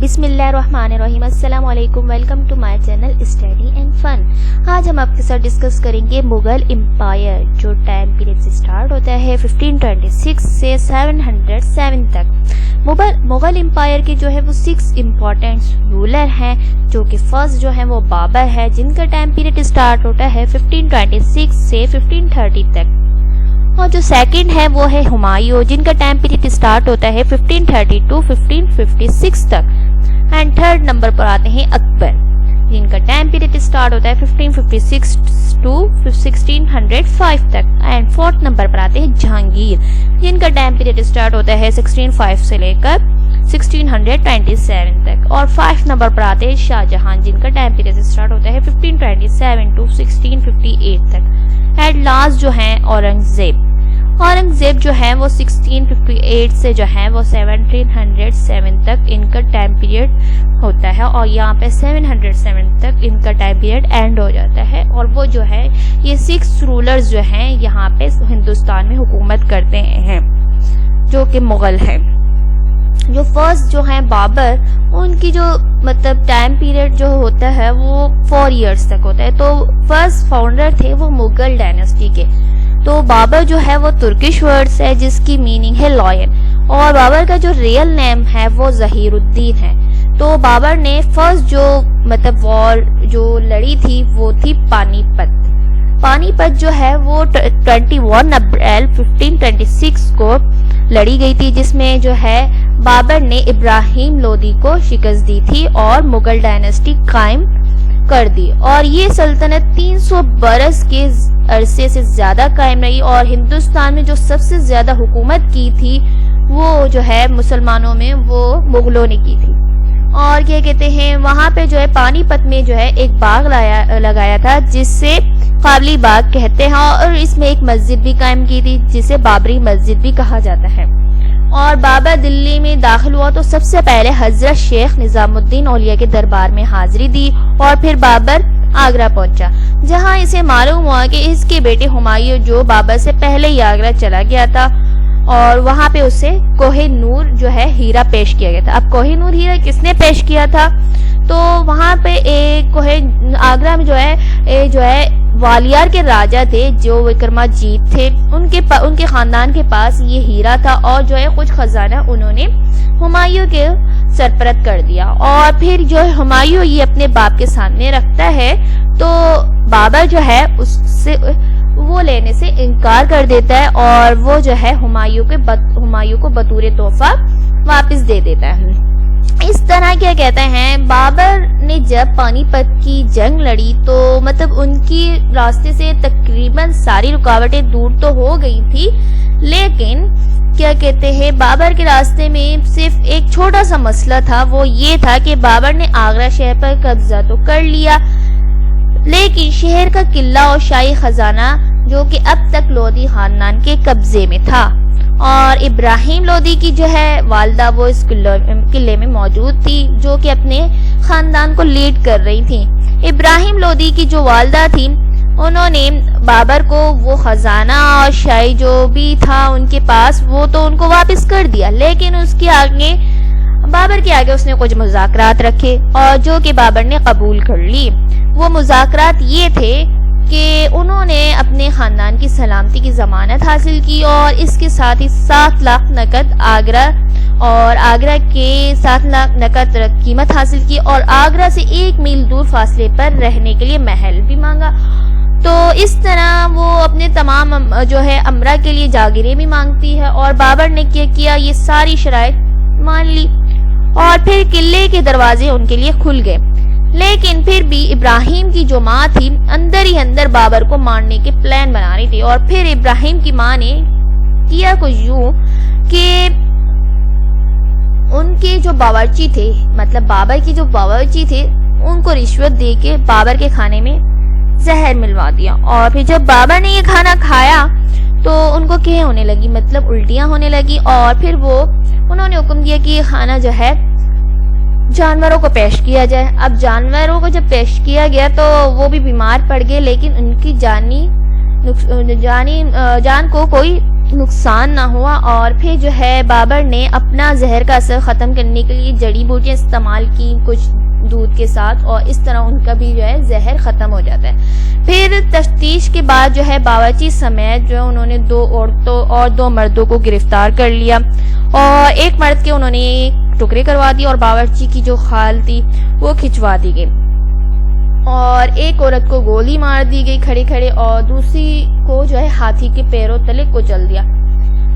بسم اللہ الرحمن الرحیم۔ السلام علیکم، welcome to my channel study and fun. آج ہم آپ کے ساتھ ڈسکس کریں گے مغل امپائر، جو ٹائم پیریڈ سے سٹارٹ ہوتا ہے 1526 سے 707 تک۔ مغل امپائر کے جو ہے وہ 6 امپورٹنٹ رولر ہیں، جو کہ فرسٹ جو ہے وہ بابر ہے، جن کا ٹائم پیریڈ سٹارٹ ہوتا ہے 1526 سے 1530 تک، اور جو سیکنڈ ہے وہ ہے ہمایوں، جن کا ٹائم پیریڈ سٹارٹ ہوتا ہے 1530 ٹو 1556 تک۔ اینڈ تھرڈ نمبر پر آتے ہیں اکبر، جن کا ٹائم پیریڈ سٹارٹ ہوتا ہے 1556 ٹو 1605 تک۔ اینڈ فورتھ نمبر پر آتے ہیں جہانگیر، جن کا ٹائم پیریڈ سٹارٹ ہوتا ہے 1605 سے لے کر 1627 تک۔ اور 5 نمبر پر آتے ہیں شاہ جہان، جن کا ٹائم پیریڈ سٹارٹ ہوتا ہے 1527 ٹو 1658 تک۔ اینڈ لاسٹ جو ہیں اورنگزیب جو ہیں وہ 1658 سے جو ہیں وہ 1707 تک ان کا ٹائم پیریڈ ہوتا ہے، اور یہاں پہ 707 تک ان کا ٹائم پیریڈ اینڈ ہو جاتا ہے۔ اور وہ جو ہے یہ 6 رولرز جو ہیں یہاں پہ ہندوستان میں حکومت کرتے ہیں، جو کہ مغل ہیں۔ جو فرسٹ جو ہیں بابر، ان کی جو مطلب ٹائم پیریڈ جو ہوتا ہے وہ 4 ایئرس تک ہوتا ہے۔ تو فرسٹ فاؤنڈر تھے وہ مغل ڈائناسٹی کے۔ تو بابر جو ہے وہ ترکش ورڈ ہے، جس کی میننگ ہے لائن، اور بابر کا جو ریئل نیم ہے وہ ظہیر الدین ہے۔ تو بابر نے فرسٹ جو مطلب وار جو لڑی تھی وہ تھی پانی پت جو ہے وہ 21 اپریل 1526 کو لڑی گئی تھی، جس میں جو ہے بابر نے ابراہیم لودھی کو شکست دی تھی اور مغل ڈائناسٹی قائم کر دی، اور یہ سلطنت 300 برس کے عرصے سے زیادہ قائم رہی، اور ہندوستان میں جو سب سے زیادہ حکومت کی تھی وہ جو ہے مسلمانوں میں وہ مغلوں نے کی تھی۔ اور کیا کہتے ہیں وہاں پہ جو ہے پانی پت میں جو ہے ایک باغ لگایا تھا، جس سے قابلی باغ کہتے ہیں، اور اس میں ایک مسجد بھی قائم کی تھی جسے بابری مسجد بھی کہا جاتا ہے۔ اور بابر دلی میں داخل ہوا تو سب سے پہلے حضرت شیخ نظام الدین اولیاء کے دربار میں حاضری دی، اور پھر بابر آگرہ پہنچا، جہاں اسے معلوم ہوا کہ اس کے بیٹے ہمایوں جو بابر سے پہلے ہی آگرہ چلا گیا تھا، اور وہاں پہ اسے کوہ نور جو ہے ہیرا پیش کیا گیا تھا۔ اب کوہ نور ہیرا کس نے پیش کیا تھا؟ تو وہاں پہ ایک آگرہ میں جو ہے والیار کے راجہ تھے جو وکرماجیت تھے، ان کے خاندان کے پاس یہ ہیرا تھا، اور جو ہے کچھ خزانہ انہوں نے ہمایوں کے سرپرست کر دیا۔ اور پھر جو ہمایوں یہ اپنے باپ کے سامنے رکھتا ہے، تو بابر جو ہے اس سے وہ لینے سے انکار کر دیتا ہے، اور وہ جو ہے ہمایوں کو بطور تحفہ واپس دے دیتا ہے۔ اس طرح کیا کہتے ہیں بابر نے جب پانی پت کی جنگ لڑی تو مطلب ان کی راستے سے تقریباً ساری رکاوٹیں دور تو ہو گئی تھی، لیکن کیا کہتے ہیں بابر کے راستے میں صرف ایک چھوٹا سا مسئلہ تھا، وہ یہ تھا کہ بابر نے آگرہ شہر پر قبضہ تو کر لیا، لیکن شہر کا قلعہ اور شاہی خزانہ جو کہ اب تک لودھی خاندان کے قبضے میں تھا، اور ابراہیم لودھی کی جو ہے والدہ وہ اس قلعے میں موجود تھی، جو کہ اپنے خاندان کو لیڈ کر رہی تھی۔ ابراہیم لودھی کی جو والدہ تھی، انہوں نے بابر کو وہ خزانہ اور شاہی جو بھی تھا ان کے پاس وہ تو ان کو واپس کر دیا، لیکن بابر کے آگے اس نے کچھ مذاکرات رکھے، اور جو کہ بابر نے قبول کر لی۔ وہ مذاکرات یہ تھے کہ انہوں نے اپنے خاندان کی سلامتی کی ضمانت حاصل کی، اور اس کے ساتھ ہی 7 لاکھ نقد آگرہ کے 7 لاکھ نقد قیمت حاصل کی، اور آگرہ سے 1 میل دور فاصلے پر رہنے کے لیے محل بھی مانگا۔ تو اس طرح وہ اپنے تمام جو ہے امرا کے لیے جاگیریں بھی مانگتی ہے، اور بابر نے کیا یہ ساری شرائط مان لی، اور پھر قلعے کے دروازے ان کے لیے کھل گئے۔ لیکن پھر بھی ابراہیم کی جو ماں تھی اندر ہی اندر بابر کو مارنے کے پلان بنا رہی تھی، اور پھر ابراہیم کی ماں نے کیا کچھ یوں کہ ان کے جو باورچی تھے، مطلب بابر کی جو باورچی تھے، ان کو رشوت دے کے بابر کے کھانے میں زہر ملوا دیا، اور پھر جب بابر نے یہ کھانا کھایا تو ان کو کیا ہونے لگی، مطلب الٹیاں ہونے لگی، اور پھر انہوں نے حکم دیا کہ یہ کھانا جو ہے جانوروں کو پیش کیا جائے۔ اب جانوروں کو جب پیش کیا گیا تو وہ بھی بیمار پڑ گئے، لیکن ان کی جان کو کوئی نقصان نہ ہوا، اور پھر جو ہے بابر نے اپنا زہر کا اثر ختم کرنے کے لیے جڑی بوٹیاں استعمال کی کچھ دودھ کے ساتھ، اور اس طرح ان کا بھی جو ہے زہر ختم ہو جاتا ہے۔ پھر تفتیش کے بعد جو ہے باورچی سمیت جو انہوں نے 2 عورتوں اور 2 مردوں کو گرفتار کر لیا، اور ایک مرد کے انہوں نے ٹکڑے کروا دی اور باورچی کی جو خال تھی وہ کھچوا دی گئی، اور ایک عورت کو گولی مار دی گئی کھڑے کھڑے، اور دوسری کو جو ہے ہاتھی کے پیروں تلے کچل دیا۔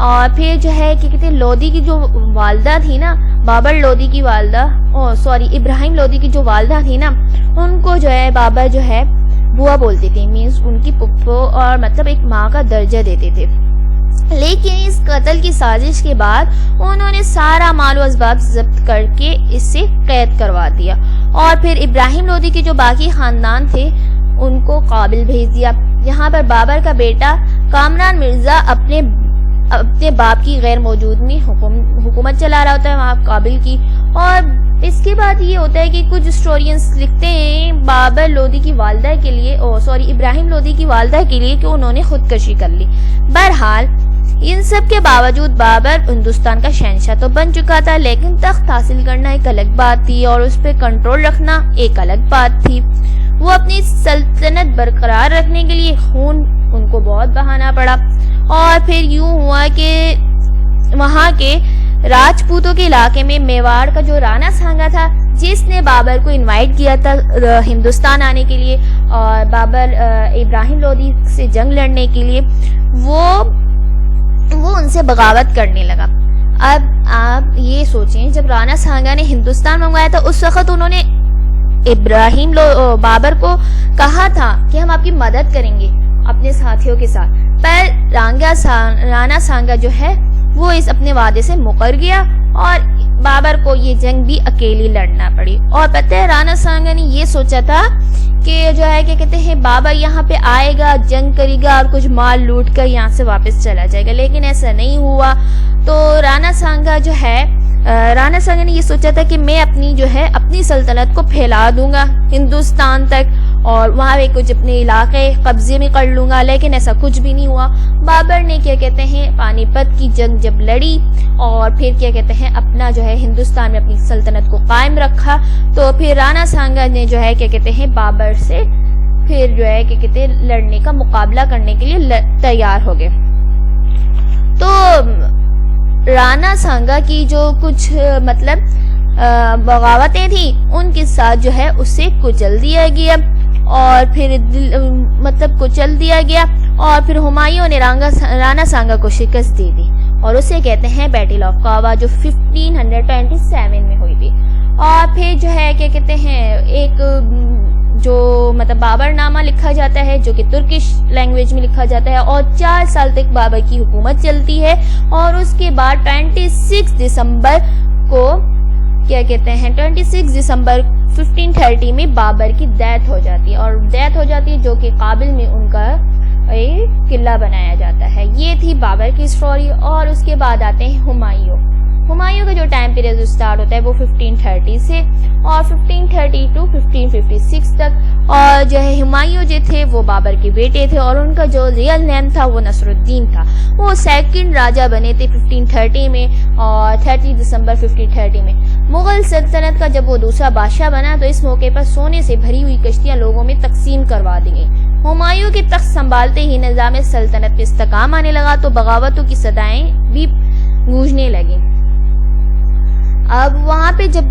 اور پھر جو ہے کہ کہتے ہیں لودھی کی جو والدہ تھی نا، بابر لودھی کی والدہ، ابراہیم لودھی کی جو والدہ تھی نا، ان کو جو ہے بابر جو ہے بوا بولتے تھے، مینس ان کی پپو، اور مطلب ایک ماں کا درجہ دیتے تھے۔ لیکن اس قتل کی سازش کے بعد انہوں نے سارا مال و اسباب ضبط کر کے اس سے قید کروا دیا، اور پھر ابراہیم لودھی کے جو باقی خاندان تھے ان کو کابل بھیج دیا۔ یہاں پر بابر کا بیٹا کامران مرزا اپنے باپ کی غیر موجود میں حکومت چلا رہا ہوتا ہے وہاں کابل کی، اور اس کے بعد یہ ہوتا ہے کہ کچھ ہسٹورینز لکھتے ہیں بابر لودھی کی والدہ کے لیے ابراہیم لودھی کی والدہ کے لیے کہ انہوں نے خودکشی کر لی۔ بہرحال ان سب کے باوجود بابر ہندوستان کا شہنشاہ تو بن چکا تھا، لیکن تخت حاصل کرنا ایک الگ بات تھی اور اس پہ کنٹرول رکھنا ایک الگ بات تھی۔ وہ اپنی سلطنت برقرار رکھنے کے لیے خون ان کو بہت بہانا پڑا، اور پھر یوں ہوا کہ وہاں کے راجپوتوں کے علاقے میں میواڑ کا جو رانا سانگا تھا، جس نے بابر کو انوائٹ کیا تھا ہندوستان آنے کے لیے اور بابر ابراہیم لودھی سے جنگ لڑنے کے لیے، وہ ان سے بغاوت کرنے لگا۔ اب آپ یہ سوچیں، جب رانا سانگا نے ہندوستان منگوایا تھا اس وقت انہوں نے بابر کو کہا تھا کہ ہم آپ کی مدد کریں گے اپنے ساتھیوں کے ساتھ، پر رانا سانگا جو ہے وہ اس اپنے وعدے سے مکر گیا اور بابر کو یہ جنگ بھی اکیلی لڑنا پڑی۔ اور پتہ ہے رانا سانگا نے یہ سوچا تھا کہ جو ہے کہ کہتے ہیں بابر یہاں پہ آئے گا، جنگ کرے گا اور کچھ مال لوٹ کر یہاں سے واپس چلا جائے گا، لیکن ایسا نہیں ہوا۔ تو رانا سانگا نے یہ سوچا تھا کہ میں اپنی سلطنت کو پھیلا دوں گا ہندوستان تک اور وہاں پہ کچھ اپنے علاقے قبضے میں کر لوں گا، لیکن ایسا کچھ بھی نہیں ہوا۔ بابر نے پانی پت کی جنگ جب لڑی اور پھر اپنا جو ہے ہندوستان میں اپنی سلطنت کو قائم رکھا، تو پھر رانا سانگا نے جو ہے بابر سے پھر جو ہے لڑنے کا مقابلہ کرنے کے لیے تیار ہو گئے۔ تو رانا سانگا کی جو کچھ بغاوتیں تھیں ان کے ساتھ جو ہے اسے کچل دیا گیا اور پھر ہمایوں نے رانا سانگا کو شکست دے دی اور اسے کہتے ہیں بیٹل آف کاوا، جو 1527 میں ہوئی تھی۔ اور پھر جو ہے ایک جو بابر نامہ لکھا جاتا ہے جو کہ ترکش لینگویج میں لکھا جاتا ہے، اور 4 سال تک بابر کی حکومت چلتی ہے، اور اس کے بعد 26 دسمبر کو 26 دسمبر 1530 میں بابر کی ڈیتھ ہو جاتی ہے جو کہ کابل میں ان کا ایک قلعہ بنایا جاتا ہے۔ یہ تھی بابر کی اسٹوری۔ اور اس کے بعد آتے ہیں ہمایوں کا جو ٹائم پیریڈ اسٹارٹ ہوتا ہے وہ 1530 سے اور 1530 to 1556 تک، اور جو ہے ہمایوں جو تھے وہ بابر کے بیٹے تھے اور ان کا جو ریئل نیم تھا وہ نصر الدین تھا۔ وہ سیکنڈ راجہ بنے تھے 1530 میں اور 30 دسمبر 1530 میں۔ مغل سلطنت کا جب وہ دوسرا بادشاہ بنا تو اس موقع پر سونے سے بھری ہوئی کشتیاں لوگوں میں تقسیم کروا دی گئیں۔ ہمایوں کے تخت سنبھالتے ہی نظام سلطنت پہ استحکام آنے لگا تو بغاوتوں کی صدائیں بھی گونجنے لگیں۔ اب وہاں پہ جب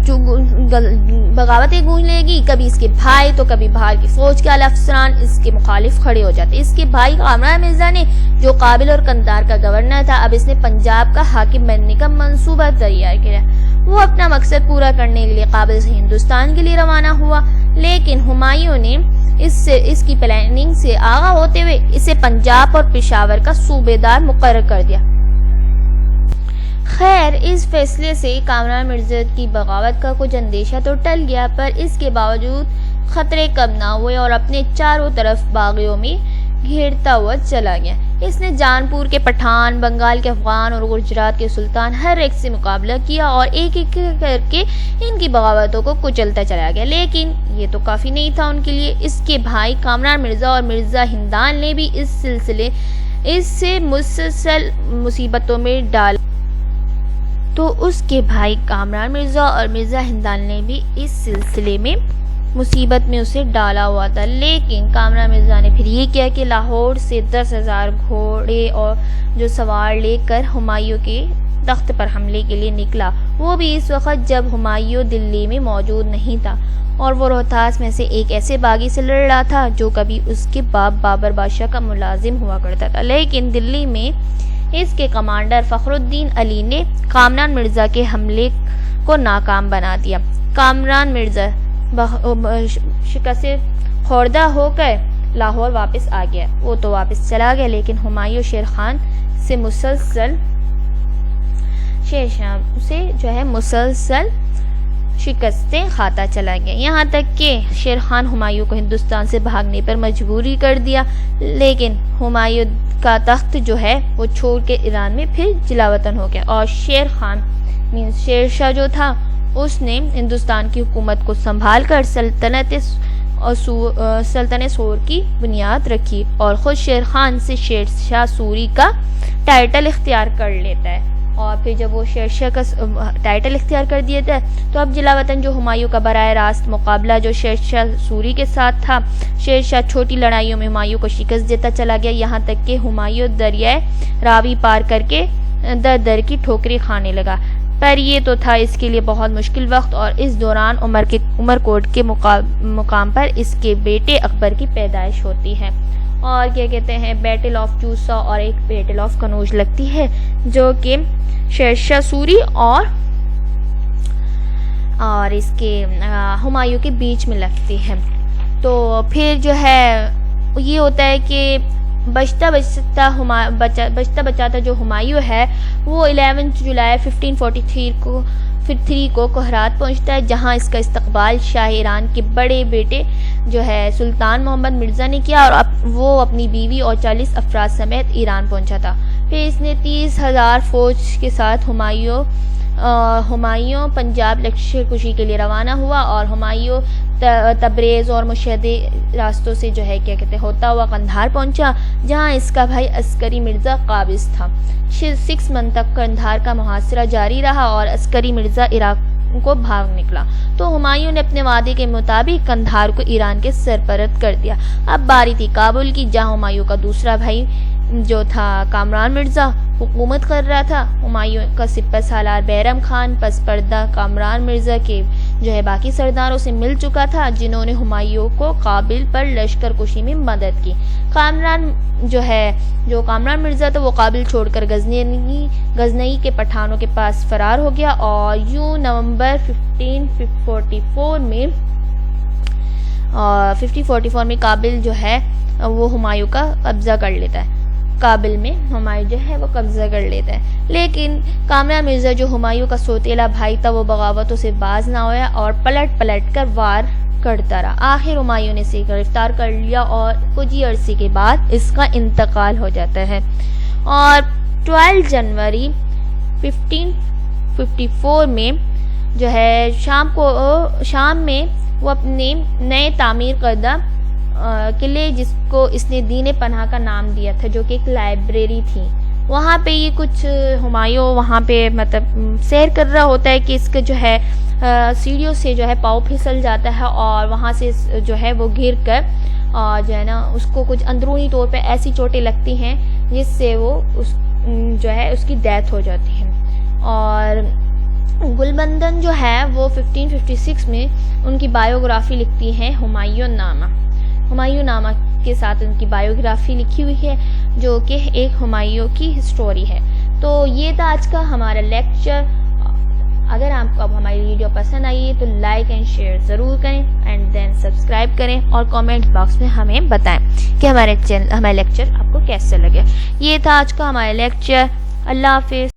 بغاوتیں گونجنے لگی، کبھی اس کے بھائی تو کبھی باہر کی فوج کے اعلی افسران اس کے مخالف کھڑے ہو جاتے۔ اس کے بھائی کامران مرزا نے جو کابل اور قندھار کا گورنر تھا، اب اس نے پنجاب کا حاکم بننے کا منصوبہ تیار کیا۔ وہ اپنا مقصد پورا کرنے کے لیے کابل سے ہندوستان کے لیے روانہ ہوا، لیکن ہمایوں نے اس کی پلاننگ سے آگاہ ہوتے ہوئے اسے پنجاب اور پشاور کا صوبیدار مقرر کر دیا۔ خیر، اس فیصلے سے کامران مرزا کی بغاوت کا کچھ اندیشہ تو ٹل گیا، پر اس کے باوجود خطرے کم نہ ہوئے اور اپنے چاروں طرف باغیوں میں گھیرتا ہوا چلا گیا۔ اس نے جانپور کے پٹھان، بنگال کے افغان اور گجرات کے سلطان ہر ایک سے مقابلہ کیا اور ایک ایک کر کے ان کی بغاوتوں کو کچلتا چلا گیا، لیکن یہ تو کافی نہیں تھا ان کے لیے۔ اس کے بھائی کامران مرزا اور مرزا ہندان نے بھی اس سلسلے اس سے مسلسل مصیبتوں میں ڈال، تو اس کے بھائی کامران مرزا اور مرزا ہندال نے بھی اس سلسلے میں مصیبت میں اسے ڈالا ہوا تھا۔ لیکن کامران مرزا نے پھر یہ کیا کہ لاہور سے 10,000 گھوڑے اور جو سوار لے کر ہمایوں کے تخت پر حملے کے لیے نکلا، وہ بھی اس وقت جب ہمایوں دلی میں موجود نہیں تھا، اور وہ روہتاس میں سے ایک ایسے باغی سے لڑ رہا تھا جو کبھی اس کے باپ بابر بادشاہ کا ملازم ہوا کرتا تھا۔ لیکن دلی میں اس کے کمانڈر فخر الدین علی نے کامران مرزا کے حملے کو ناکام بنا دیا۔ کامران مرزا شکست خوردہ ہو کر لاہور واپس آ گیا۔ وہ تو واپس چلا گیا، لیکن ہمایوں شیر خان سے مسلسل شکستیں کھاتا چلا گیا، یہاں تک کہ شیر خان ہمایوں کو ہندوستان سے بھاگنے پر مجبوری کر دیا۔ لیکن ہمایوں کا تخت جو ہے وہ چھوڑ کے ایران میں پھر جلا وطن ہو گیا، اور شیر خان شیر شاہ جو تھا اس نے ہندوستان کی حکومت کو سنبھال کر سلطنت سور کی بنیاد رکھی، اور خود شیر خان سے شیر شاہ سوری کا ٹائٹل اختیار کر لیتا ہے۔ اور پھر جب وہ شیر شاہ کا ٹائٹل اختیار کر دیتا ہے تو اب جلا وطن جو ہمایوں کا براہ راست مقابلہ جو شیر شاہ سوری کے ساتھ تھا، شیر شاہ چھوٹی لڑائیوں میں ہمایوں کو شکست دیتا چلا گیا، یہاں تک کہ ہمایوں دریائے راوی پار کر کے در کی ٹھوکریں کھانے لگا۔ پر یہ تو تھا اس کے لیے بہت مشکل وقت، اور اس دوران عمر کوٹ کے مقام پر اس کے بیٹے اکبر کی پیدائش ہوتی ہے، اور کیا کہتے ہیں بیٹل آف چوسا اور ایک بیٹل آف کنوج لگتی ہے، جو کہ شیر شاہ سوری اور اس کے ہمایوں کے بیچ میں لگتی ہے۔ تو پھر جو ہے یہ ہوتا ہے کہ بچتا بچاتا جو ہمایوں ہے وہ 11 جولائی 1543 کو کوہرات پہنچتا ہے، جہاں اس کا استقبال شاہ ایران کے بڑے بیٹے جو ہے سلطان محمد مرزا نے کیا، اور وہ اپنی بیوی اور 40 افراد سمیت ایران پہنچا تھا۔ پھر اس نے 30,000 فوج کے ساتھ ہمایوں پنجاب لشکر کشی کے لیے روانہ ہوا، اور ہمایوں تبریز اور مشہدی راستوں سے جو ہے کیا کہتے ہیں ہوتا ہوا قندھار پہنچا، جہاں اس کا بھائی عسکری مرزا قابض تھا۔ 6 منتھ تک قندھار کا محاصرہ جاری رہا، اور عسکری مرزا عراق کو بھاگ نکلا، تو ہمایوں نے اپنے وعدے کے مطابق قندھار کو ایران کے سرپرست کر دیا۔ اب باری تھی کابل کی، جہاں ہمایوں کا دوسرا بھائی جو تھا کامران مرزا حکومت کر رہا تھا۔ ہمایوں کا سپہ سالار بیرم خان پس پردہ کامران مرزا کے جو ہے باقی سرداروں سے مل چکا تھا، جنہوں نے ہمایوں کو کابل پر لشکر کشی میں مدد کی۔ کامران مرزا تھا وہ کابل چھوڑ کر غزنی کے پٹھانوں کے پاس فرار ہو گیا، اور یوں نومبر 1544 میں کابل جو ہے وہ ہمایوں کا قبضہ کر لیتا ہے۔ کابل میں ہمایوں جو ہے وہ قبضہ کر لیتا ہے، لیکن کامران مرزا جو ہمایوں کا سوتیلا بھائی تھا وہ بغاوتوں سے باز نہ ہویا، اور پلٹ کر وار کرتا رہا۔ آخر ہمایوں نے اسے گرفتار کر لیا، اور کچھ ہی عرصے کے بعد اس کا انتقال ہو جاتا ہے، اور 12 جنوری 1554 میں جو ہے شام میں وہ اپنے نئے تعمیر کردہ قلعے، جس کو اس نے دین پناہ کا نام دیا تھا، جو کہ ایک لائبریری تھی، وہاں پہ یہ کچھ ہمایوں وہاں پہ مطلب سیر کر رہا ہوتا ہے کہ اس کا جو ہے سیڑھیوں سے جو ہے پاؤں پھسل جاتا ہے، اور وہاں سے جو ہے وہ گر کر اور جو ہے نا اس کو کچھ اندرونی طور پہ ایسی چوٹیں لگتی ہیں جس سے وہ جو ہے اس کی ڈیتھ ہو جاتی ہے۔ اور گلبندن جو ہے وہ 1556 میں ان کی بایوگرافی لکھتی ہے ہمایوں نامہ کے ساتھ ان کی بایوگرافی لکھی ہوئی ہے، جو کہ ایک ہمایوں کی ہسٹوری ہے۔ تو یہ تھا آج کا ہمارا لیکچر۔ اگر آپ کو اب ہماری ویڈیو پسند آئی ہے تو لائک اینڈ شیئر ضرور کریں، اینڈ دین سبسکرائب کریں، اور کامنٹ باکس میں ہمیں بتائیں کہ ہمارے لیکچر آپ کو کیسے لگے۔ یہ تھا آج کا ہمارا لیکچر۔ اللہ حافظ۔